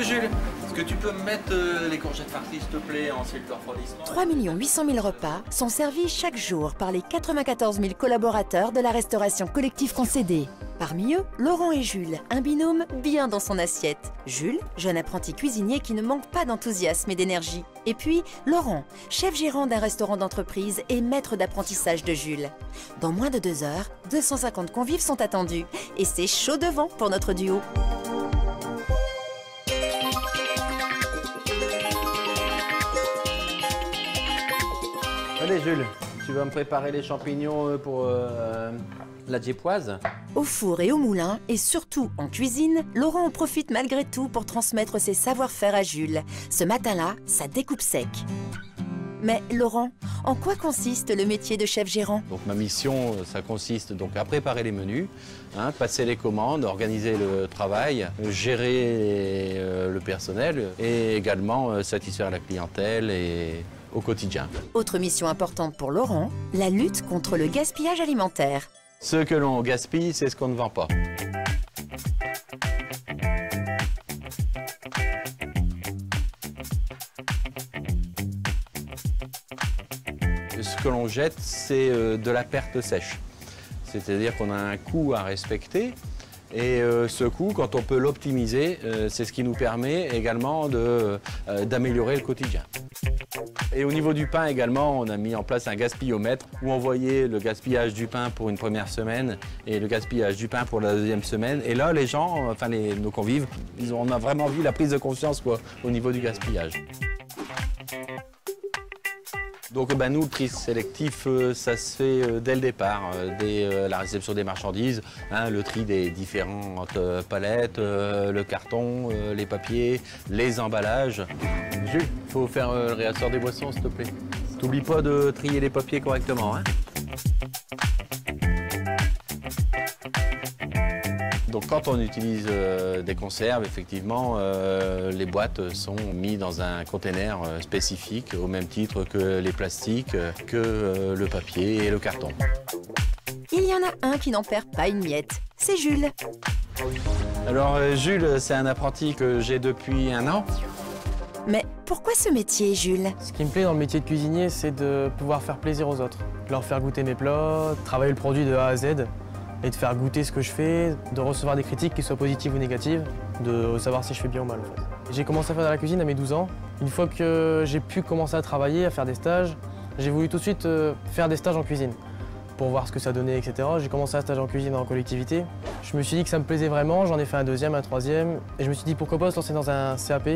Jules, est-ce que tu peux me mettre les courgettes farcies, s'il te plaît, en cellule de refroidissement? 3 800 000 repas sont servis chaque jour par les 94 000 collaborateurs de la restauration collective concédée. Parmi eux, Laurent et Jules, un binôme bien dans son assiette. Jules, jeune apprenti cuisinier qui ne manque pas d'enthousiasme et d'énergie. Et puis, Laurent, chef gérant d'un restaurant d'entreprise et maître d'apprentissage de Jules. Dans moins de 2 heures, 250 convives sont attendus. Et c'est chaud devant pour notre duo. Allez Jules, tu vas me préparer les champignons pour la diépoise. Au four et au moulin, et surtout en cuisine, Laurent en profite malgré tout pour transmettre ses savoir-faire à Jules. Ce matin-là, ça découpe sec. Mais Laurent, en quoi consiste le métier de chef gérant? Donc ma mission, ça consiste donc à préparer les menus, passer les commandes, organiser le travail, gérer le personnel et également satisfaire la clientèle et au quotidien. Autre mission importante pour Laurent, la lutte contre le gaspillage alimentaire. Ce que l'on gaspille, c'est ce qu'on ne vend pas. Ce que l'on jette, c'est de la perte sèche. C'est-à-dire qu'on a un coût à respecter. Et ce coût, quand on peut l'optimiser, c'est ce qui nous permet également d'améliorer le quotidien. Et au niveau du pain également, on a mis en place un gaspillomètre où on voyait le gaspillage du pain pour une première semaine et le gaspillage du pain pour la deuxième semaine. Et là, les gens, enfin nos convives, on a vraiment vu la prise de conscience au niveau du gaspillage. Donc nous, le tri sélectif, ça se fait dès le départ, dès la réception des marchandises, le tri des différentes palettes, le carton, les papiers, les emballages. Jules, il faut faire le réassort des boissons, s'il te plaît. T'oublies pas de trier les papiers correctement. Donc quand on utilise des conserves, effectivement, les boîtes sont mises dans un container spécifique, au même titre que les plastiques, que le papier et le carton. Il y en a un qui n'en perd pas une miette, c'est Jules. Alors Jules, c'est un apprenti que j'ai depuis 1 an. Mais pourquoi ce métier, Jules? Ce qui me plaît dans le métier de cuisinier, c'est de pouvoir faire plaisir aux autres. Leur faire goûter mes plats, travailler le produit de A à Z. Et de faire goûter ce que je fais, de recevoir des critiques, qu'elles soient positives ou négatives, de savoir si je fais bien ou mal en fait. J'ai commencé à faire de la cuisine à mes 12 ans. Une fois que j'ai pu commencer à travailler, à faire des stages, j'ai voulu tout de suite faire des stages en cuisine pour voir ce que ça donnait, etc. J'ai commencé un stage en cuisine en collectivité. Je me suis dit que ça me plaisait vraiment, j'en ai fait un deuxième, un troisième. Et je me suis dit pourquoi pas se lancer dans un CAP.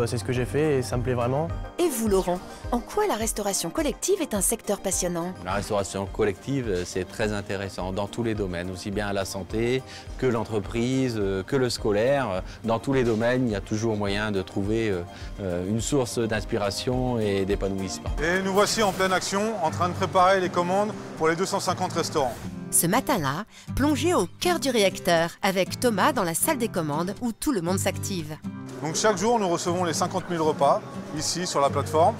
C'est ce que j'ai fait et ça me plaît vraiment. Et vous, Laurent, en quoi la restauration collective est un secteur passionnant? La restauration collective, c'est très intéressant dans tous les domaines, aussi bien à la santé que l'entreprise, que le scolaire. Dans tous les domaines, il y a toujours moyen de trouver une source d'inspiration et d'épanouissement. Et nous voici en pleine action, en train de préparer les commandes pour les 250 restaurants. Ce matin-là, plongé au cœur du réacteur, avec Thomas dans la salle des commandes où tout le monde s'active. Donc chaque jour, nous recevons les 50 000 repas, ici, sur la plateforme.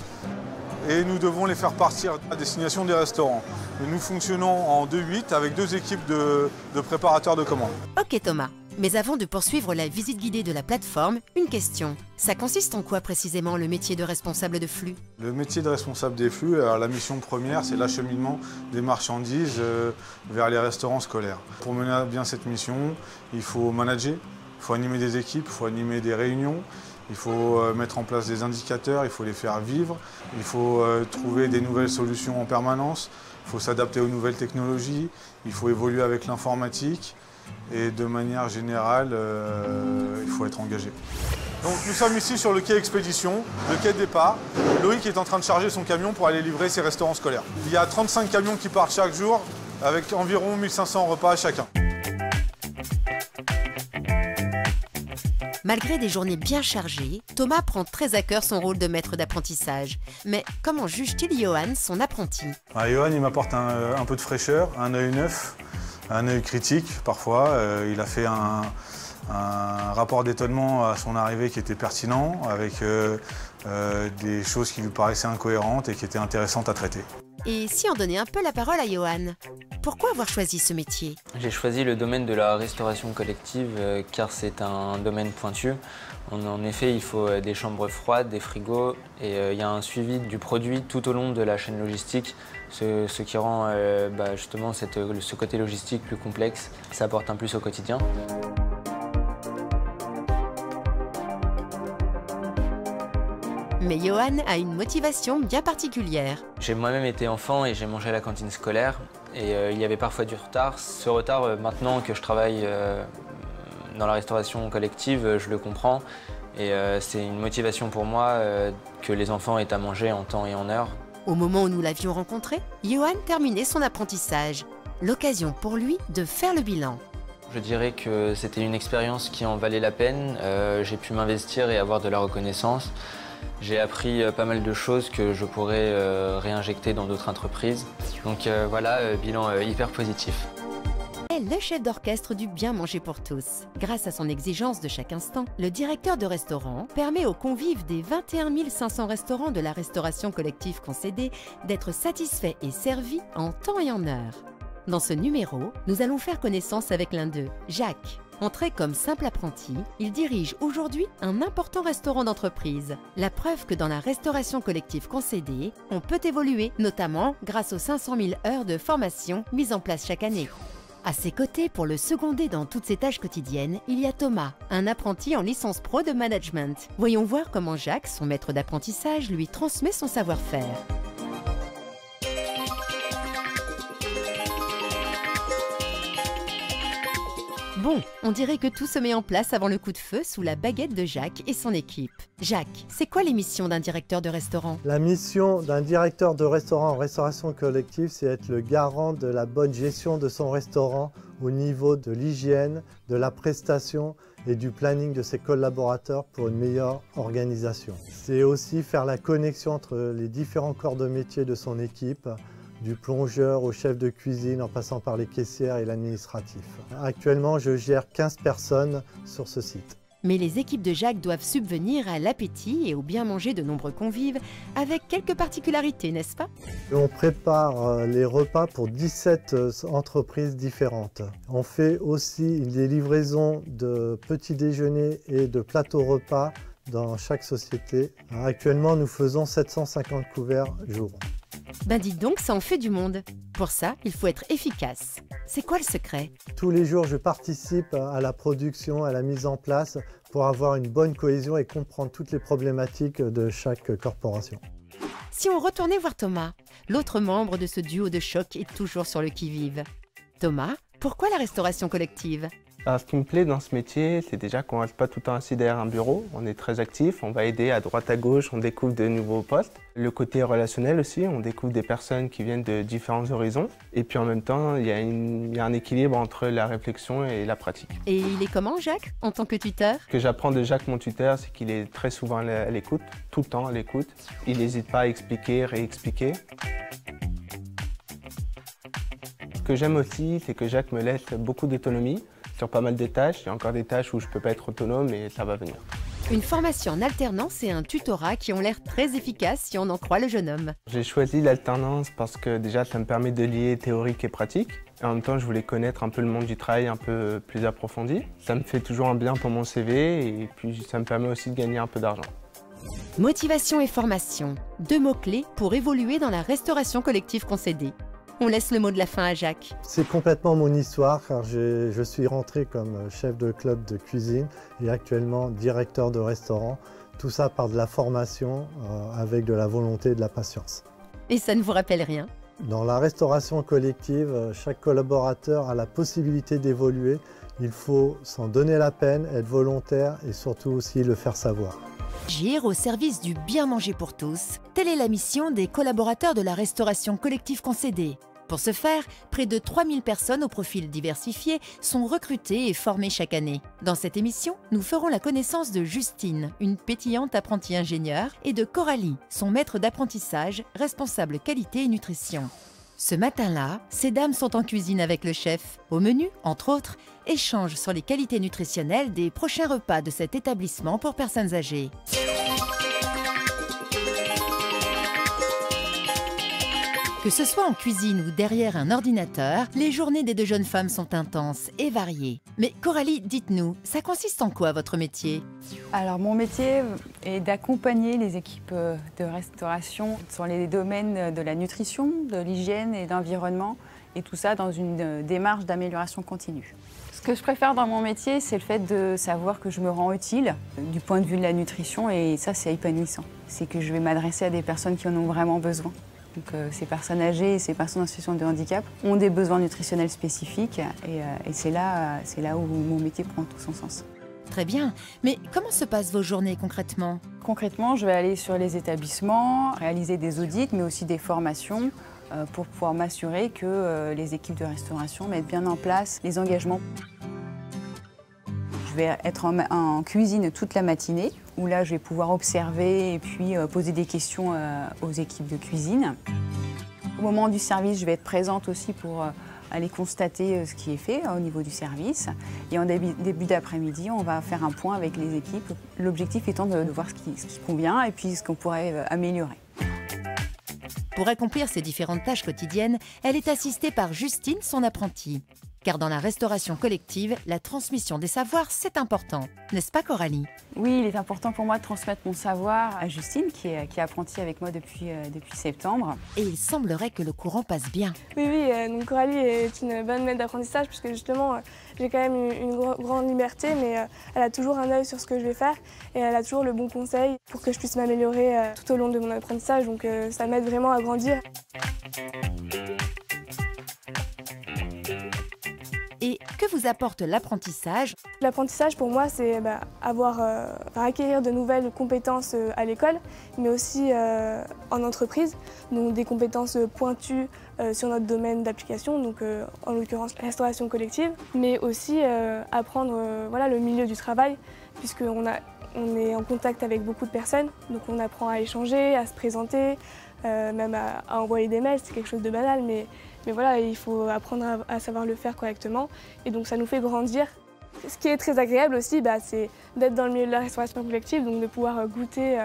Et nous devons les faire partir à destination des restaurants. Et nous fonctionnons en 2-8 avec 2 équipes de préparateurs de commandes. Ok Thomas, mais avant de poursuivre la visite guidée de la plateforme, une question. Ça consiste en quoi précisément le métier de responsable de flux? Le métier de responsable des flux, alors, la mission première, c'est l'acheminement des marchandises vers les restaurants scolaires. Pour mener à bien cette mission, il faut manager, il faut animer des équipes, il faut animer des réunions. Il faut mettre en place des indicateurs, il faut les faire vivre, il faut trouver des nouvelles solutions en permanence, il faut s'adapter aux nouvelles technologies, il faut évoluer avec l'informatique et de manière générale, il faut être engagé. Donc nous sommes ici sur le quai Expédition, le quai de départ. Loïc est en train de charger son camion pour aller livrer ses restaurants scolaires. Il y a 35 camions qui partent chaque jour avec environ 1500 repas chacun. Malgré des journées bien chargées, Thomas prend très à cœur son rôle de maître d'apprentissage. Mais comment juge-t-il Johan, son apprenti? Johan, il m'apporte un peu de fraîcheur, un œil neuf, un œil critique parfois. Il a fait un rapport d'étonnement à son arrivée qui était pertinent, avec des choses qui lui paraissaient incohérentes et qui étaient intéressantes à traiter. Et si on donnait un peu la parole à Johan? Pourquoi avoir choisi ce métier? J'ai choisi le domaine de la restauration collective car c'est un domaine pointu. En effet, il faut des chambres froides, des frigos et il y a un suivi du produit tout au long de la chaîne logistique, ce qui rend justement ce côté logistique plus complexe. Ça apporte un plus au quotidien. Mais Johan a une motivation bien particulière. J'ai moi-même été enfant et j'ai mangé à la cantine scolaire et il y avait parfois du retard. Ce retard, maintenant que je travaille dans la restauration collective, je le comprends et c'est une motivation pour moi que les enfants aient à manger en temps et en heure. Au moment où nous l'avions rencontré, Johan terminait son apprentissage. L'occasion pour lui de faire le bilan. Je dirais que c'était une expérience qui en valait la peine. J'ai pu m'investir et avoir de la reconnaissance. J'ai appris pas mal de choses que je pourrais réinjecter dans d'autres entreprises. Donc voilà, bilan hyper positif. Le chef d'orchestre du bien manger pour tous. Grâce à son exigence de chaque instant, le directeur de restaurant permet aux convives des 21 500 restaurants de la restauration collective concédée d'être satisfaits et servis en temps et en heure. Dans ce numéro, nous allons faire connaissance avec l'un d'eux, Jacques. Entré comme simple apprenti, il dirige aujourd'hui un important restaurant d'entreprise. La preuve que dans la restauration collective concédée, on peut évoluer, notamment grâce aux 500 000 heures de formation mises en place chaque année. À ses côtés, pour le seconder dans toutes ses tâches quotidiennes, il y a Thomas, un apprenti en licence pro de management. Voyons voir comment Jacques, son maître d'apprentissage, lui transmet son savoir-faire. Bon, on dirait que tout se met en place avant le coup de feu sous la baguette de Jacques et son équipe. Jacques, c'est quoi les missions d'un directeur de restaurant? La mission d'un directeur de restaurant en restauration collective, c'est être le garant de la bonne gestion de son restaurant au niveau de l'hygiène, de la prestation et du planning de ses collaborateurs pour une meilleure organisation. C'est aussi faire la connexion entre les différents corps de métier de son équipe, du plongeur au chef de cuisine en passant par les caissières et l'administratif. Actuellement, je gère 15 personnes sur ce site. Mais les équipes de Jacques doivent subvenir à l'appétit et au bien manger de nombreux convives avec quelques particularités, n'est-ce pas? On prépare les repas pour 17 entreprises différentes. On fait aussi des livraisons de petits déjeuners et de plateaux repas dans chaque société. Actuellement, nous faisons 750 couverts jour. Ben dites donc, ça en fait du monde. Pour ça, il faut être efficace. C'est quoi le secret? Tous les jours, je participe à la production, à la mise en place pour avoir une bonne cohésion et comprendre toutes les problématiques de chaque corporation. Si on retournait voir Thomas, l'autre membre de ce duo de choc est toujours sur le qui-vive. Thomas, pourquoi la restauration collective? Alors, ce qui me plaît dans ce métier, c'est déjà qu'on ne reste pas tout le temps assis derrière un bureau. On est très actif, on va aider à droite à gauche, on découvre de nouveaux postes. Le côté relationnel aussi, on découvre des personnes qui viennent de différents horizons. Et puis en même temps, il y a un équilibre entre la réflexion et la pratique. Et il est comment, Jacques, en tant que tuteur? Ce que j'apprends de Jacques, mon tuteur, c'est qu'il est très souvent à l'écoute, tout le temps à l'écoute. Il n'hésite pas à expliquer, réexpliquer. Ce que j'aime aussi, c'est que Jacques me laisse beaucoup d'autonomie sur pas mal de tâches. Il y a encore des tâches où je ne peux pas être autonome et ça va venir. Une formation en alternance et un tutorat qui ont l'air très efficaces si on en croit le jeune homme. J'ai choisi l'alternance parce que déjà ça me permet de lier théorique et pratique. Et en même temps, je voulais connaître un peu le monde du travail un peu plus approfondi. Ça me fait toujours un bien pour mon CV et puis ça me permet aussi de gagner un peu d'argent. Motivation et formation, deux mots-clés pour évoluer dans la restauration collective concédée. On laisse le mot de la fin à Jacques. C'est complètement mon histoire car je suis rentré comme chef de club de cuisine et actuellement directeur de restaurant. Tout ça par de la formation avec de la volonté et de la patience. Et ça ne vous rappelle rien? Dans la restauration collective, chaque collaborateur a la possibilité d'évoluer. Il faut s'en donner la peine, être volontaire et surtout aussi le faire savoir. Agir au service du bien manger pour tous, telle est la mission des collaborateurs de la restauration collective concédée. Pour ce faire, près de 3000 personnes au profil diversifié sont recrutées et formées chaque année. Dans cette émission, nous ferons la connaissance de Justine, une pétillante apprentie ingénieure, et de Coralie, son maître d'apprentissage, responsable qualité et nutrition. Ce matin-là, ces dames sont en cuisine avec le chef. Au menu, entre autres, échange sur les qualités nutritionnelles des prochains repas de cet établissement pour personnes âgées. Que ce soit en cuisine ou derrière un ordinateur, les journées des deux jeunes femmes sont intenses et variées. Mais Coralie, dites-nous, ça consiste en quoi votre métier? Alors mon métier est d'accompagner les équipes de restauration sur les domaines de la nutrition, de l'hygiène et de l'environnement, et tout ça dans une démarche d'amélioration continue. Ce que je préfère dans mon métier, c'est le fait de savoir que je me rends utile du point de vue de la nutrition, et ça c'est épanouissant. C'est que je vais m'adresser à des personnes qui en ont vraiment besoin. Donc, ces personnes âgées et ces personnes en situation de handicap ont des besoins nutritionnels spécifiques et c'est là où mon métier prend tout son sens. Très bien, mais comment se passent vos journées concrètement? Concrètement, je vais aller sur les établissements, réaliser des audits, mais aussi des formations pour pouvoir m'assurer que les équipes de restauration mettent bien en place les engagements. Je vais être en cuisine toute la matinée, où là je vais pouvoir observer et puis poser des questions aux équipes de cuisine. Au moment du service, je vais être présente aussi pour aller constater ce qui est fait au niveau du service. Et en début d'après-midi, on va faire un point avec les équipes, l'objectif étant de voir ce qui convient et puis ce qu'on pourrait améliorer. Pour accomplir ces différentes tâches quotidiennes, elle est assistée par Justine, son apprentie. Car dans la restauration collective, la transmission des savoirs, c'est important. N'est-ce pas Coralie? Oui, il est important pour moi de transmettre mon savoir à Justine, qui est apprentie avec moi depuis septembre. Et il semblerait que le courant passe bien. Oui, donc Coralie est une bonne maître d'apprentissage, puisque justement, j'ai quand même une grande liberté, mais elle a toujours un œil sur ce que je vais faire, et elle a toujours le bon conseil pour que je puisse m'améliorer tout au long de mon apprentissage, donc ça m'aide vraiment à grandir. Et que vous apporte l'apprentissage? L'apprentissage pour moi, c'est acquérir de nouvelles compétences à l'école, mais aussi en entreprise, donc des compétences pointues sur notre domaine d'application, donc en l'occurrence la restauration collective, mais aussi apprendre le milieu du travail, puisqu'on est en contact avec beaucoup de personnes, donc on apprend à échanger, à se présenter, même à envoyer des mails, c'est quelque chose de banal, mais voilà, il faut apprendre à savoir le faire correctement, et donc ça nous fait grandir. Ce qui est très agréable aussi, c'est d'être dans le milieu de la restauration collective, donc de pouvoir goûter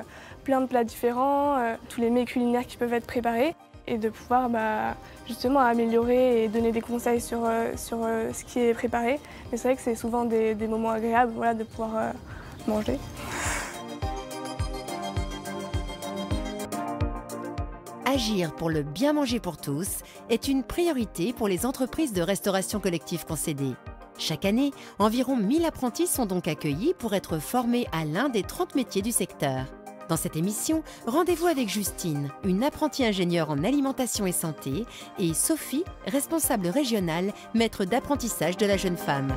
plein de plats différents, tous les mets culinaires qui peuvent être préparés, et de pouvoir justement améliorer et donner des conseils sur ce qui est préparé. Mais c'est vrai que c'est souvent des moments agréables de pouvoir manger. Agir pour le bien manger pour tous est une priorité pour les entreprises de restauration collective concédée. Chaque année, environ 1000 apprentis sont donc accueillis pour être formés à l'un des 30 métiers du secteur. Dans cette émission, rendez-vous avec Justine, une apprentie ingénieure en alimentation et santé, et Sophie, responsable régionale, maître d'apprentissage de la jeune femme.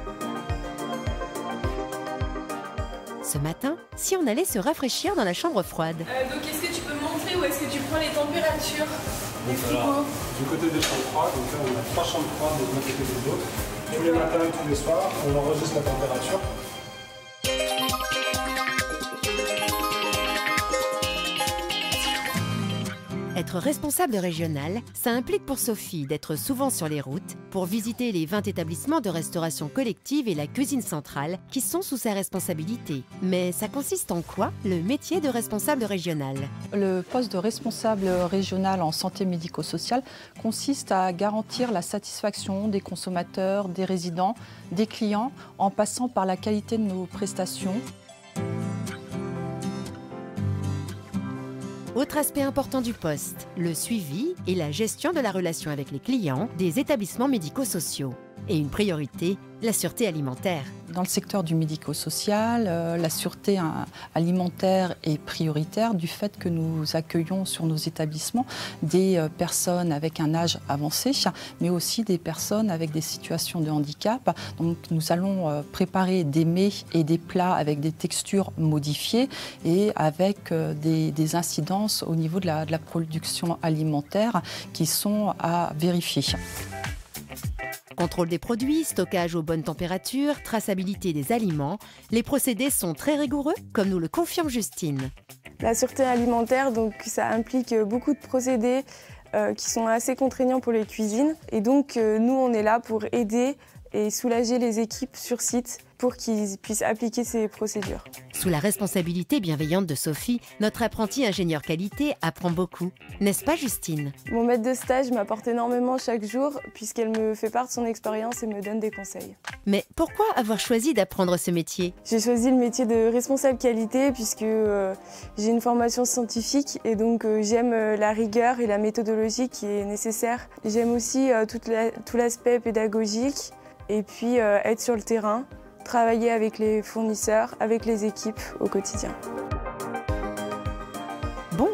Ce matin, si on allait se rafraîchir dans la chambre froide. Donc est-ce que tu peux montrer où est-ce que tu prends les températures des frigos? Alors, du côté des chambres froides, donc là on a 3 chambres froides de l'un côté de l'autre. Tous les matins et tous les soirs, on enregistre la température. Être responsable régional, ça implique pour Sophie d'être souvent sur les routes pour visiter les 20 établissements de restauration collective et la cuisine centrale qui sont sous sa responsabilité. Mais ça consiste en quoi, le métier de responsable régional? Le poste de responsable régional en santé médico-sociale consiste à garantir la satisfaction des consommateurs, des résidents, des clients, en passant par la qualité de nos prestations. Autre aspect important du poste, le suivi et la gestion de la relation avec les clients des établissements médico-sociaux. Et une priorité, la sûreté alimentaire. Dans le secteur du médico-social, la sûreté alimentaire est prioritaire du fait que nous accueillons sur nos établissements des personnes avec un âge avancé, mais aussi des personnes avec des situations de handicap. Donc nous allons préparer des mets et des plats avec des textures modifiées et avec des incidences au niveau de la production alimentaire qui sont à vérifier. Contrôle des produits, stockage aux bonnes températures, traçabilité des aliments, les procédés sont très rigoureux, comme nous le confirme Justine. La sûreté alimentaire, donc, ça implique beaucoup de procédés qui sont assez contraignants pour les cuisines. Et donc, nous, on est là pour aider et soulager les équipes sur site pour qu'ils puissent appliquer ces procédures. Sous la responsabilité bienveillante de Sophie, notre apprentie ingénieur qualité apprend beaucoup. N'est-ce pas Justine? Mon maître de stage m'apporte énormément chaque jour puisqu'elle me fait part de son expérience et me donne des conseils. Mais pourquoi avoir choisi d'apprendre ce métier? J'ai choisi le métier de responsable qualité puisque j'ai une formation scientifique et donc j'aime la rigueur et la méthodologie qui est nécessaire. J'aime aussi tout l'aspect pédagogique et puis être sur le terrain, travailler avec les fournisseurs, avec les équipes au quotidien. Bon,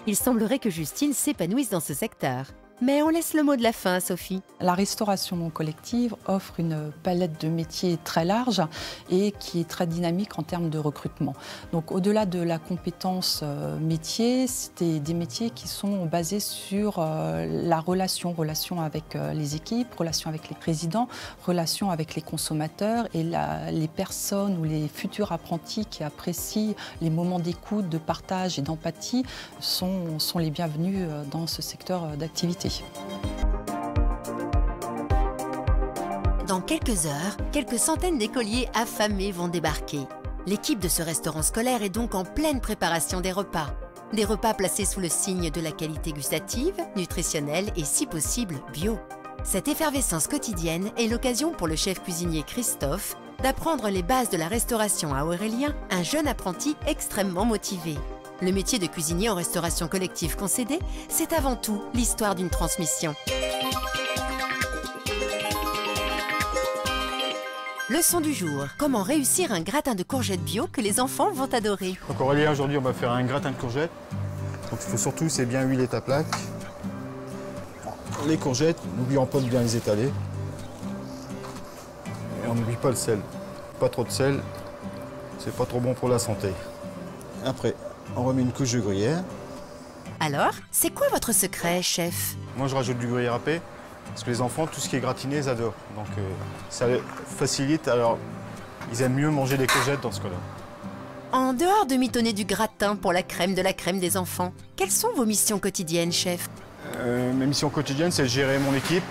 il semblerait que Justine s'épanouisse dans ce secteur. Mais on laisse le mot de la fin à Sophie. La restauration collective offre une palette de métiers très large et qui est très dynamique en termes de recrutement. Donc au-delà de la compétence métier, c'est des métiers qui sont basés sur la relation avec les équipes, relation avec les présidents, relation avec les consommateurs et les personnes ou les futurs apprentis qui apprécient les moments d'écoute, de partage et d'empathie sont les bienvenus dans ce secteur d'activité. Dans quelques heures, quelques centaines d'écoliers affamés vont débarquer. L'équipe de ce restaurant scolaire est donc en pleine préparation des repas. Des repas placés sous le signe de la qualité gustative, nutritionnelle et si possible bio. Cette effervescence quotidienne est l'occasion pour le chef cuisinier Christophe d'apprendre les bases de la restauration à Aurélien, un jeune apprenti extrêmement motivé. Le métier de cuisinier en restauration collective concédée, c'est avant tout l'histoire d'une transmission. Leçon du jour, comment réussir un gratin de courgettes bio que les enfants vont adorer. Donc Aurélien, aujourd'hui on va faire un gratin de courgettes. Donc il faut surtout, c'est bien huiler ta plaque. Les courgettes, n'oublions pas de bien les étaler. Et on n'oublie pas le sel. Pas trop de sel, c'est pas trop bon pour la santé. Après, on remet une couche de gruyère. Alors, c'est quoi votre secret, chef? Moi, je rajoute du gruyère râpé, parce que les enfants, tout ce qui est gratiné, ils adorent. Donc, ça facilite. Alors, ils aiment mieux manger des courgettes dans ce cas-là. En dehors de mitonner du gratin pour la crème de la crème des enfants, quelles sont vos missions quotidiennes, chef? Mes missions quotidiennes, c'est gérer mon équipe,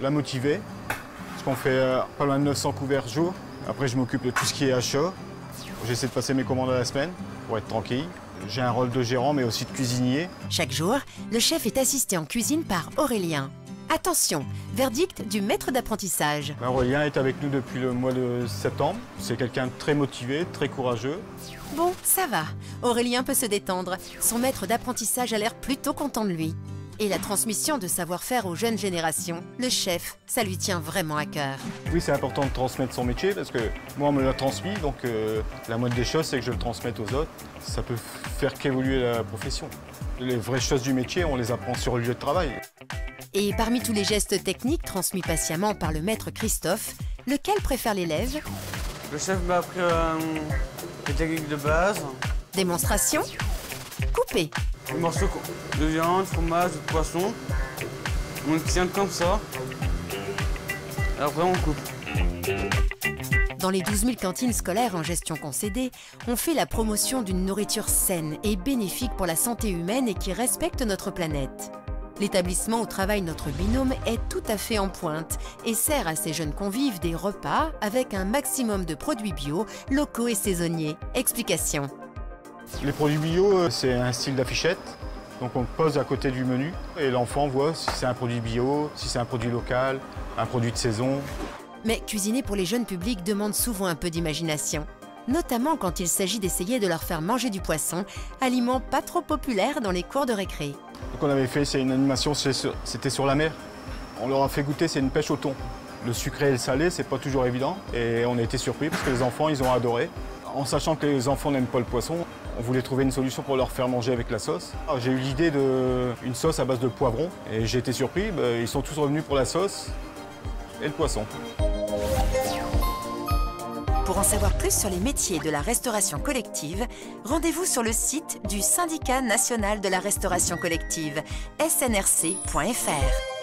la motiver, parce qu'on fait pas loin de 900 couverts jour. Après, je m'occupe de tout ce qui est achat. J'essaie de passer mes commandes à la semaine pour être tranquille. J'ai un rôle de gérant, mais aussi de cuisinier. Chaque jour, le chef est assisté en cuisine par Aurélien. Attention, verdict du maître d'apprentissage. Aurélien est avec nous depuis le mois de septembre. C'est quelqu'un de très motivé, très courageux. Bon, ça va. Aurélien peut se détendre. Son maître d'apprentissage a l'air plutôt content de lui. Et la transmission de savoir-faire aux jeunes générations, le chef, ça lui tient vraiment à cœur. Oui, c'est important de transmettre son métier parce que moi, on me l'a transmis. Donc la moindre des choses, c'est que je le transmette aux autres. Ça peut faire qu'évoluer la profession. Les vraies choses du métier, on les apprend sur le lieu de travail. Et parmi tous les gestes techniques transmis patiemment par le maître Christophe, lequel préfère l'élève? Le chef m'a appris les techniques de base. Démonstration. Couper. Les morceaux de viande, fromage, de poisson. On tient comme ça. Et après, on coupe. Dans les 12 000 cantines scolaires en gestion concédée, on fait la promotion d'une nourriture saine et bénéfique pour la santé humaine et qui respecte notre planète. L'établissement où travaille notre binôme est tout à fait en pointe et sert à ses jeunes convives des repas avec un maximum de produits bio, locaux et saisonniers. Explication. Les produits bio, c'est un style d'affichette. Donc on pose à côté du menu et l'enfant voit si c'est un produit bio, si c'est un produit local, un produit de saison. Mais cuisiner pour les jeunes publics demande souvent un peu d'imagination. Notamment quand il s'agit d'essayer de leur faire manger du poisson, aliment pas trop populaire dans les cours de récré. Ce qu'on avait fait, c'est une animation, c'était sur la mer. On leur a fait goûter, c'est une pêche au thon. Le sucré et le salé, c'est pas toujours évident. Et on a été surpris parce que les enfants, ils ont adoré. En sachant que les enfants n'aiment pas le poisson, on voulait trouver une solution pour leur faire manger avec la sauce. J'ai eu l'idée d'une sauce à base de poivron et j'ai été surpris. Ils sont tous revenus pour la sauce et le poisson. Pour en savoir plus sur les métiers de la restauration collective, rendez-vous sur le site du Syndicat national de la restauration collective, snrc.fr.